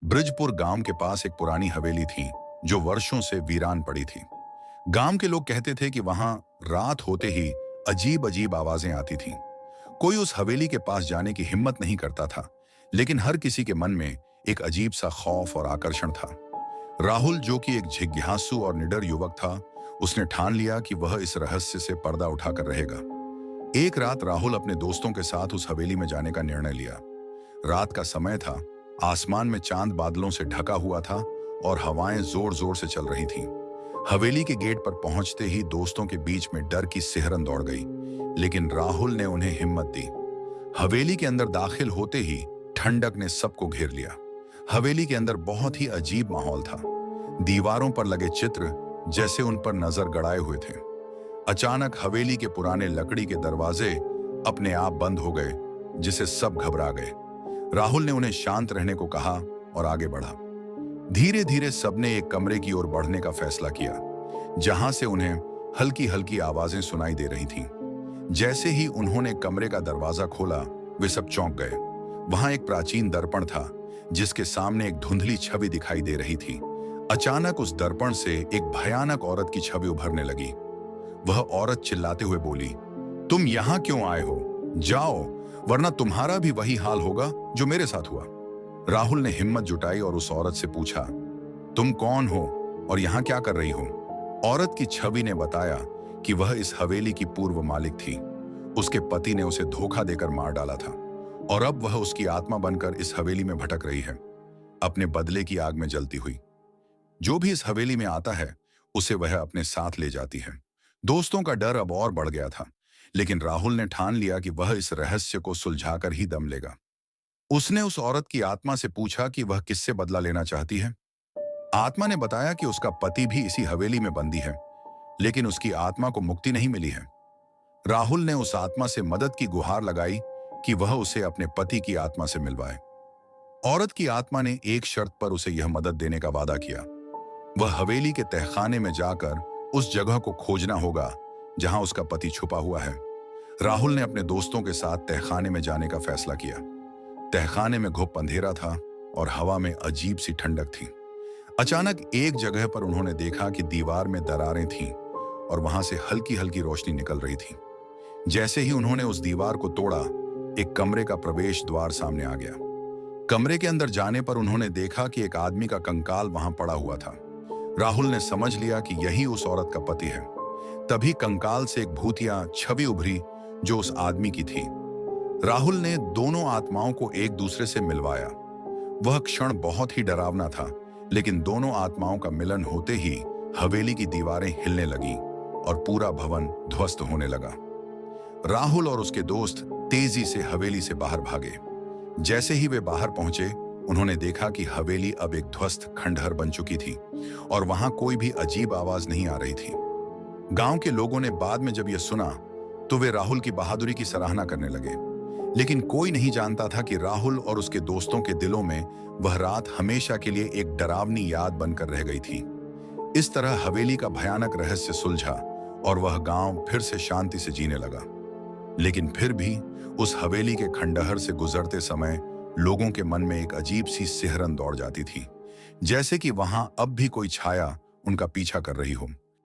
ब्रिजपुर गांव के पास एक पुरानी हवेली थी जो वर्षों से वीरान पड़ी थी। गांव के लोग कहते थे कि वहां रात होते ही अजीब अजीब आवाजें आती थीं। कोई उस हवेली के पास जाने की हिम्मत नहीं करता था, लेकिन हर किसी के मन में एक अजीब सा खौफ और आकर्षण था। राहुल, जो कि एक जिज्ञासु और निडर युवक था, उसने ठान लिया कि वह इस रहस्य से पर्दा उठाकर रहेगा। एक रात राहुल अपने दोस्तों के साथ उस हवेली में जाने का निर्णय लिया। रात का समय था, आसमान में चांद बादलों से ढका हुआ था और हवाएं जोर जोर से चल रही थीं। हवेली के गेट पर पहुंचते ही दोस्तों के बीच में डर की सिहरन दौड़ गई, लेकिन राहुल ने उन्हें हिम्मत दी। हवेली के अंदर दाखिल होते ही ठंडक ने सबको घेर लिया। हवेली के अंदर बहुत ही अजीब माहौल था। दीवारों पर लगे चित्र जैसे उन पर नजर गड़ाए हुए थे। अचानक हवेली के पुराने लकड़ी के दरवाजे अपने आप बंद हो गए, जिसे सब घबरा गए। राहुल ने उन्हें शांत रहने को कहा और आगे बढ़ा। धीरे धीरे सबने एक कमरे की ओर बढ़ने का फैसला किया, जहां से उन्हें हल्की हल्की आवाजें सुनाई दे रही थीं। जैसे ही उन्होंने कमरे का दरवाजा खोला, वे सब चौंक गए। वहां एक प्राचीन दर्पण था, जिसके सामने एक धुंधली छवि दिखाई दे रही थी। अचानक उस दर्पण से एक भयानक औरत की छवि उभरने लगी। वह औरत चिल्लाते हुए बोली, तुम यहां क्यों आए हो? जाओ, वरना तुम्हारा भी वही हाल होगा जो मेरे साथ हुआ। राहुल ने हिम्मत जुटाई और उस औरत से पूछा, तुम कौन हो और यहां क्या कर रही हो? औरत की छवि ने बताया कि वह इस हवेली की पूर्व मालिक थी। उसके पति ने उसे धोखा देकर मार डाला था और अब वह उसकी आत्मा बनकर इस हवेली में भटक रही है, अपने बदले की आग में जलती हुई। जो भी इस हवेली में आता है, उसे वह अपने साथ ले जाती है। दोस्तों का डर अब और बढ़ गया था, लेकिन राहुल ने ठान लिया कि वह इस रहस्य को सुलझाकर ही दम लेगा। उसने उस औरत की आत्मा से पूछा कि वह किससे बदला लेना चाहती है। आत्मा ने बताया कि उसका पति भी इसी हवेली में बंदी है, लेकिन उसकी आत्मा को मुक्ति नहीं मिली है। राहुल ने उस आत्मा से मदद की गुहार लगाई कि वह उसे अपने पति की आत्मा से मिलवाए। औरत की आत्मा ने एक शर्त पर उसे यह मदद देने का वादा किया। वह हवेली के तहखाने में जाकर उस जगह को खोजना होगा जहां उसका पति छुपा हुआ है। राहुल ने अपने दोस्तों के साथ तहखाने में जाने का फैसला किया। तहखाने में घुप अंधेरा था और हवा में अजीब सी ठंडक थी। अचानक एक जगह पर उन्होंने देखा कि दीवार में दरारें थीं और वहां से हल्की हल्की रोशनी निकल रही थी। जैसे ही उन्होंने उस दीवार को तोड़ा, एक कमरे का प्रवेश द्वार सामने आ गया। कमरे के अंदर जाने पर उन्होंने देखा कि एक आदमी का कंकाल वहां पड़ा हुआ था। राहुल ने समझ लिया कि यही उस औरत का पति है। तभी कंकाल से एक भूतिया छवि उभरी जो उस आदमी की थी। राहुल ने दोनों आत्माओं को एक दूसरे से मिलवाया। वह क्षण बहुत ही डरावना था, लेकिन दोनों आत्माओं का मिलन होते ही हवेली की दीवारें हिलने लगीं और पूरा भवन ध्वस्त होने लगा। राहुल और उसके दोस्त तेजी से हवेली से बाहर भागे। जैसे ही वे बाहर पहुंचे, उन्होंने देखा कि हवेली अब एक ध्वस्त खंडहर बन चुकी थी और वहां कोई भी अजीब आवाज नहीं आ रही थी। गांव के लोगों ने बाद में जब यह सुना, तो वे राहुल की बहादुरी की सराहना करने लगे। लेकिन कोई नहीं जानता था कि राहुल और उसके दोस्तों के दिलों में वह रात हमेशा के लिए एक डरावनी याद बनकर रह गई थी। इस तरह हवेली का भयानक रहस्य सुलझा और वह गांव फिर से शांति से जीने लगा। लेकिन फिर भी उस हवेली के खंडहर से गुजरते समय लोगों के मन में एक अजीब सी सिहरन दौड़ जाती थी, जैसे कि वहां अब भी कोई छाया उनका पीछा कर रही हो।